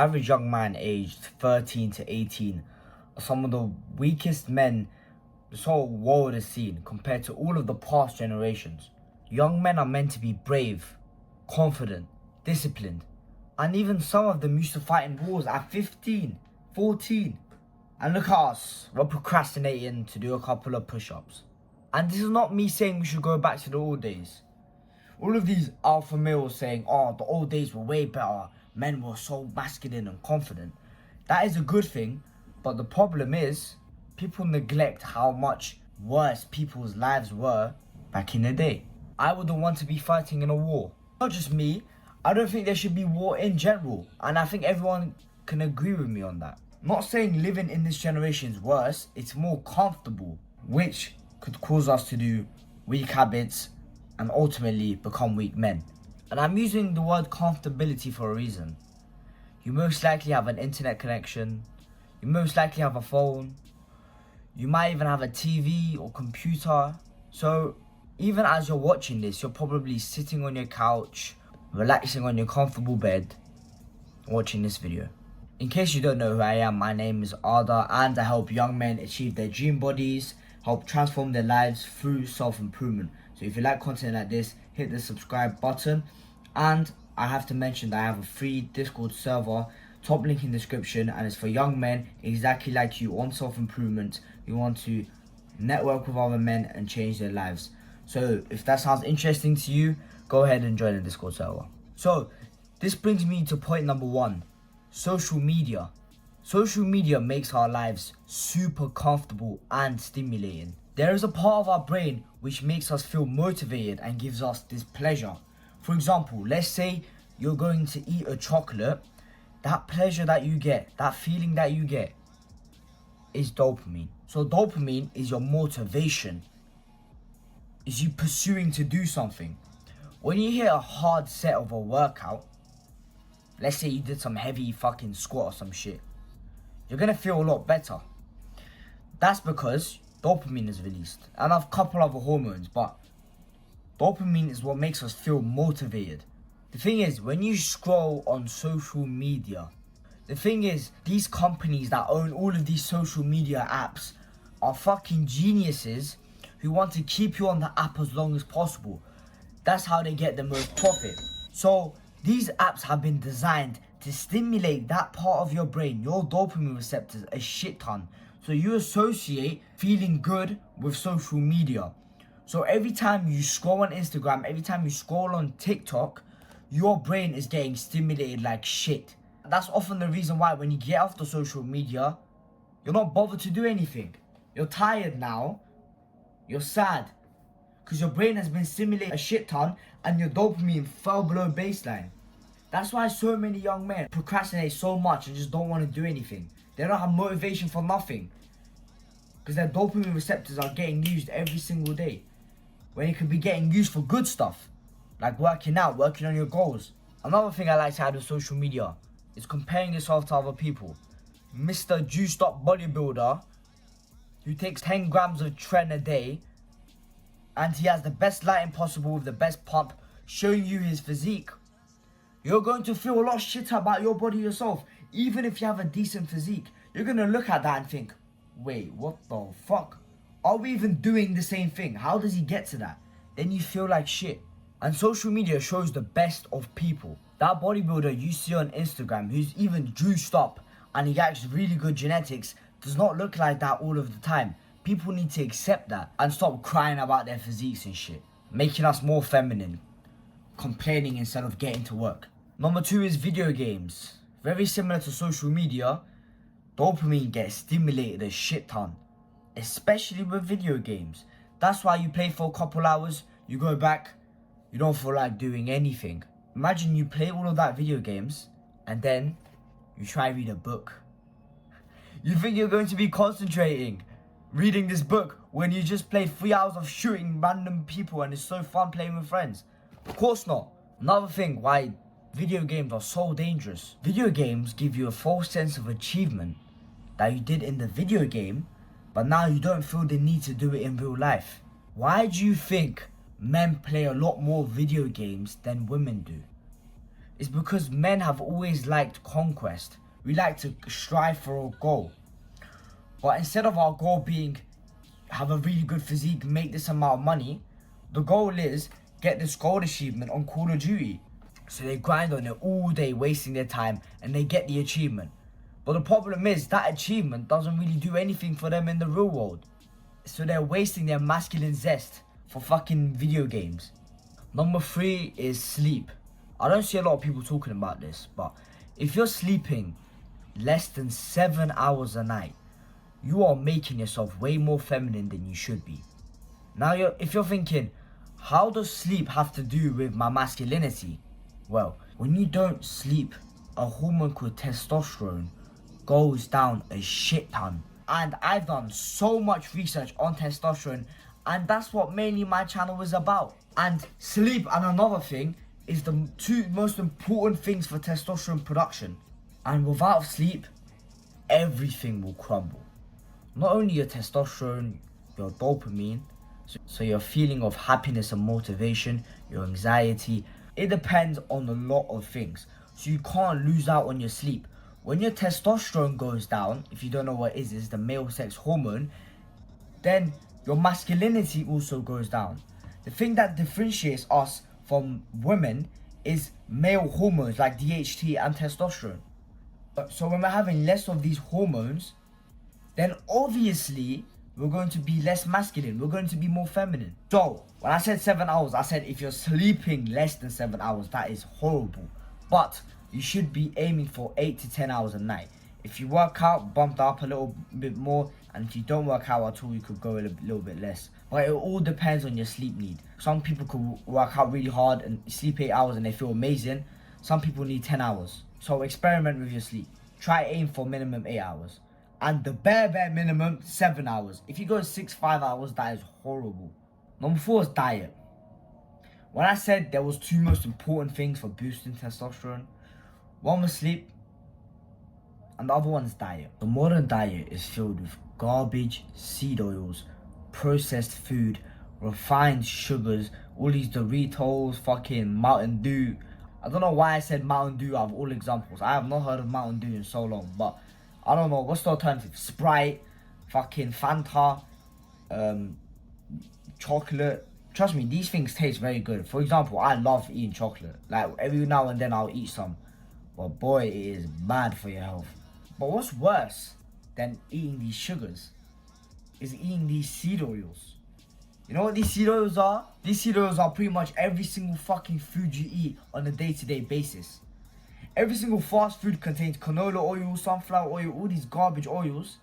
average young man aged 13 to 18 are some of the weakest men this whole world has seen compared to all of the past generations. Young men are meant to be brave, confident, disciplined, and even some of them used to fight in wars at 15, 14. And look at us, we're procrastinating to do a couple of push-ups. And this is not me saying we should go back to the old days. All of these alpha males saying, oh, the old days were way better, men were so masculine and confident. That is a good thing, but the problem is, people neglect how much worse people's lives were back in the day. I wouldn't want to be fighting in a war. Not just me, I don't think there should be war in general, and I think everyone can agree with me on that. Not saying living in this generation is worse, it's more comfortable, which could cause us to do weak habits and ultimately become weak men. And I'm using the word comfortability for a reason. You most likely have an internet connection, you most likely have a phone, you might even have a TV or computer. So even as you're watching this, you're probably sitting on your couch, relaxing on your comfortable bed, watching this video. In case you don't know who I am, my name is Arda, and I help young men achieve their dream bodies, help transform their lives through self-improvement. So if you like content like this, hit the subscribe button. And I have to mention that I have a free Discord server, top link in description, and it's for young men exactly like you on self-improvement. You want to network with other men and change their lives. So if that sounds interesting to you, go ahead and join the Discord server. So this brings me to point number 1, social media. Social media makes our lives super comfortable and stimulating. There is a part of our brain which makes us feel motivated and gives us this pleasure. For example, let's say you're going to eat a chocolate. That pleasure that you get, that feeling that you get, is dopamine. So dopamine is your motivation, is you pursuing to do something. When you hit a hard set of a workout, let's say you did some heavy fucking squat or some shit, you're gonna feel a lot better. That's because dopamine is released, and a couple other hormones, but dopamine is what makes us feel motivated. The thing is, when you scroll on social media, these companies that own all of these social media apps are fucking geniuses who want to keep you on the app as long as possible. That's how they get the most profit. So these apps have been designed to stimulate that part of your brain, your dopamine receptors, a shit ton. So you associate feeling good with social media. So every time you scroll on Instagram, every time you scroll on TikTok, your brain is getting stimulated like shit. That's often the reason why when you get off the social media, you're not bothered to do anything. You're tired now, you're sad, because your brain has been stimulated a shit ton and your dopamine fell below baseline. That's why so many young men procrastinate so much and just don't want to do anything. They don't have motivation for nothing, because their dopamine receptors are getting used every single day, when it could be getting used for good stuff, like working out, working on your goals. Another thing I like to add with social media is comparing yourself to other people. Mr. Juiced Up Bodybuilder, who takes 10 grams of tren a day, and he has the best lighting possible with the best pump, showing you his physique. You're going to feel a lot shitter about your body yourself. Even if you have a decent physique, you're going to look at that and think, wait, what the fuck? Are we even doing the same thing? How does he get to that? Then you feel like shit. And social media shows the best of people. That bodybuilder you see on Instagram who's even juiced up and he has really good genetics does not look like that all of the time. People need to accept that and stop crying about their physiques and shit, making us more feminine, complaining instead of getting to work. Number 2 is video games. Very similar to social media, dopamine gets stimulated a shit ton, especially with video games. That's why you play for a couple hours, you go back, you don't feel like doing anything. Imagine you play all of that video games and then you try read a book. You think you're going to be concentrating reading this book when you just played 3 hours of shooting random people and it's so fun playing with friends? Of course not. Another thing why video games are so dangerous. Video games give you a false sense of achievement that you did in the video game, but now you don't feel the need to do it in real life. Why do you think men play a lot more video games than women do? is because men have always liked conquest. We like to strive for a goal. But instead of our goal being have a really good physique, make this amount of money, the goal is get this gold achievement on Call of Duty. So they grind on it all day, wasting their time, and they get the achievement. But the problem is that achievement doesn't really do anything for them in the real world. So they're wasting their masculine zest for fucking video games. Number 3 is sleep. I don't see a lot of people talking about this, but if you're sleeping less than 7 hours a night, you are making yourself way more feminine than you should be. Now, if you're thinking, how does sleep have to do with my masculinity? Well, when you don't sleep, a hormone called testosterone goes down a shit ton. And I've done so much research on testosterone, and that's what mainly my channel is about. And sleep and another thing is the 2 most important things for testosterone production. And without sleep, everything will crumble. Not only your testosterone, your dopamine, so your feeling of happiness and motivation, your anxiety, it depends on a lot of things. So you can't lose out on your sleep. When your testosterone goes down, if you don't know what it is, it's the male sex hormone, then your masculinity also goes down. The thing that differentiates us from women is male hormones like DHT and testosterone. So when we're having less of these hormones, then obviously we're going to be less masculine, we're going to be more feminine. So when I said 7 hours, I said if you're sleeping less than 7 hours, that is horrible. But you should be aiming for 8 to 10 hours a night. If you work out, bump up a little bit more, and if you don't work out at all, you could go a little bit less. But it all depends on your sleep need. Some people could work out really hard and sleep 8 hours and they feel amazing. Some people need 10 hours. So experiment with your sleep. Try aim for minimum 8 hours. And the bare minimum, 7 hours. If you go 5 hours, that is horrible. Number 4 is diet. When I said there was 2 most important things for boosting testosterone, one was sleep, and the other one is diet. The modern diet is filled with garbage, seed oils, processed food, refined sugars, all these Doritos, fucking Mountain Dew. I don't know why I said Mountain Dew out of all examples. I have not heard of Mountain Dew in so long, but I don't know, what's the alternative? Sprite, fucking Fanta, chocolate. Trust me, these things taste very good. For example, I love eating chocolate. Like, every now and then I'll eat some. But boy, it is bad for your health. But what's worse than eating these sugars is eating these seed oils. You know what these seed oils are? These seed oils are pretty much every single fucking food you eat on a day-to-day basis. Every single fast food contains canola oil, sunflower oil, all these garbage oils.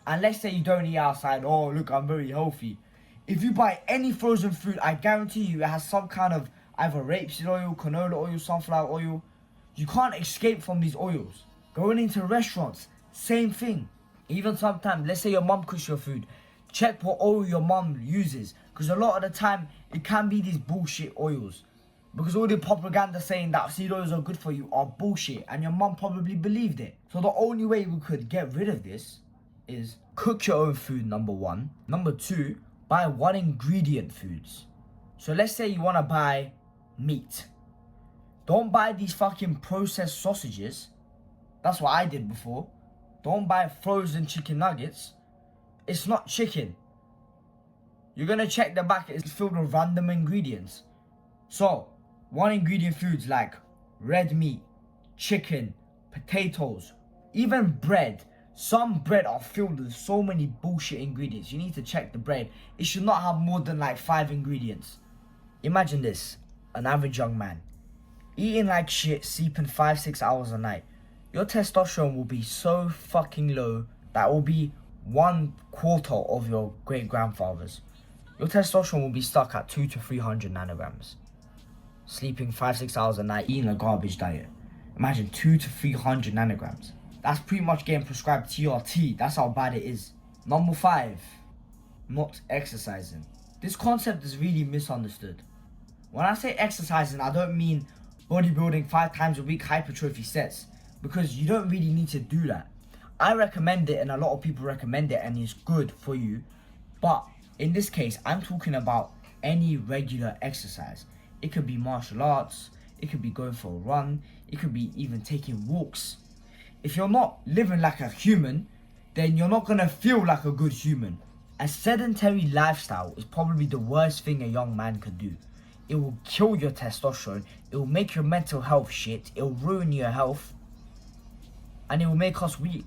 And let's say you don't eat outside. Oh, look, I'm very healthy. If you buy any frozen food, I guarantee you it has some kind of either rapeseed oil, canola oil, sunflower oil. You can't escape from these oils. Going into restaurants, same thing. Even sometimes, let's say your mum cooks your food. Check what oil your mum uses. Because a lot of the time, it can be these bullshit oils. Because all the propaganda saying that seed oils are good for you are bullshit. And your mum probably believed it. So the only way we could get rid of this is cook your own food, number 1. Number 2, buy 1 ingredient foods. So let's say you want to buy meat. Don't buy these fucking processed sausages. That's what I did before. Don't buy frozen chicken nuggets. It's not chicken. You're going to check the back. It's filled with random ingredients. So, 1 ingredient foods like red meat, chicken, potatoes, even bread. Some bread are filled with so many bullshit ingredients. You need to check the bread. It should not have more than like 5 ingredients. Imagine this. An average young man. Eating like shit, sleeping 5-6 hours a night. Your testosterone will be so fucking low that will be 1/4 of your great grandfather's. Your testosterone will be stuck at 200 to 300 nanograms. Sleeping 5-6 hours a night, eating a garbage diet. Imagine 200 to 300 nanograms. That's pretty much getting prescribed TRT. That's how bad it is. Number 5, not exercising. This concept is really misunderstood. When I say exercising, I don't mean bodybuilding 5 times a week hypertrophy sets, because you don't really need to do that. I recommend it and a lot of people recommend it and it's good for you. But in this case, I'm talking about any regular exercise. It could be martial arts, it could be going for a run, it could be even taking walks. If you're not living like a human, then you're not gonna feel like a good human. A sedentary lifestyle is probably the worst thing a young man could do. It will kill your testosterone, it will make your mental health shit, it will ruin your health, and it will make us weak.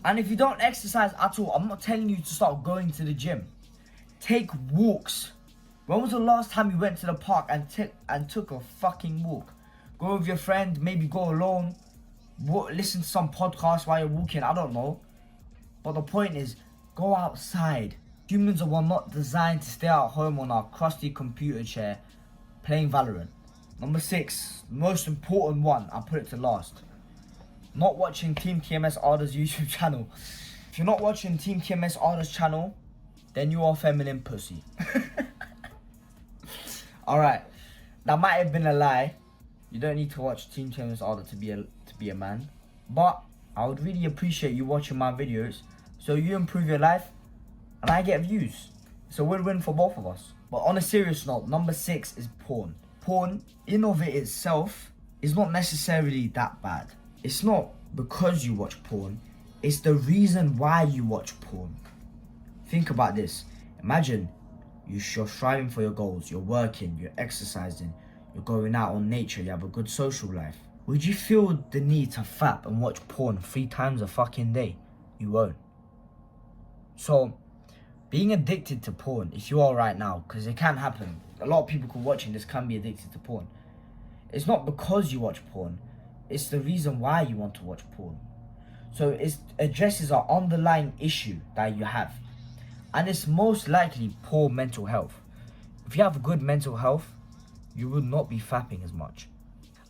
And if you don't exercise at all, I'm not telling you to start going to the gym. Take walks. When was the last time you went to the park and took a fucking walk? Go with your friend, maybe go alone, listen to some podcast while you're walking, I don't know. But the point is, go outside. Humans were not designed to stay at home on our crusty computer chair playing Valorant. Number 6, most important one, I'll put it to last. Not watching Team TMS Arda's YouTube channel. If you're not watching Team TMS Arda's channel, then you are feminine pussy. Alright, that might have been a lie. You don't need to watch Team TMS Arda to be a man. But I would really appreciate you watching my videos so you improve your life and I get views. It's a win-win for both of us. But on a serious note, number 6 is porn. Porn, in of it itself, is not necessarily that bad. It's not because you watch porn, it's the reason why you watch porn. Think about this. Imagine you're striving for your goals, you're working, you're exercising, you're going out on nature, you have a good social life. Would you feel the need to fap and watch porn 3 times a fucking day? You won't. So, being addicted to porn, if you are right now, because it can happen, a lot of people watching this can be addicted to porn. It's not because you watch porn, it's the reason why you want to watch porn. So it addresses an underlying issue that you have. And it's most likely poor mental health. If you have good mental health, you will not be fapping as much.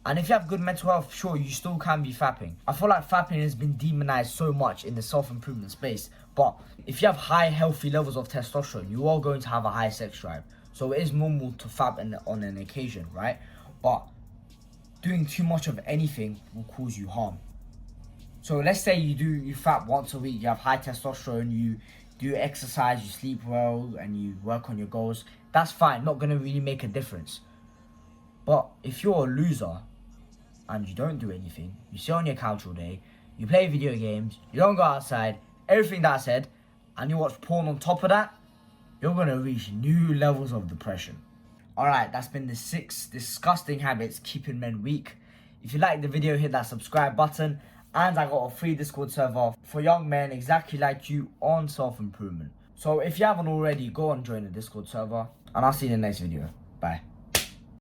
And if you have good mental health, sure, you still can be fapping. I feel like fapping has been demonized so much in the self-improvement space. But if you have high, healthy levels of testosterone, you are going to have a high sex drive. So it is normal to fap on an occasion, right? But doing too much of anything will cause you harm. So let's say you fap once a week, you have high testosterone, you do exercise, you sleep well, and you work on your goals. That's fine, not gonna really make a difference. But if you're a loser and you don't do anything, you sit on your couch all day, you play video games, you don't go outside, everything that I said, and you watch porn on top of that, you're gonna reach new levels of depression. Alright, that's been the 6 disgusting habits keeping men weak. If you liked the video, hit that subscribe button. And I got a free Discord server for young men exactly like you on self-improvement. So if you haven't already, go and join the Discord server. And I'll see you in the next video. Bye.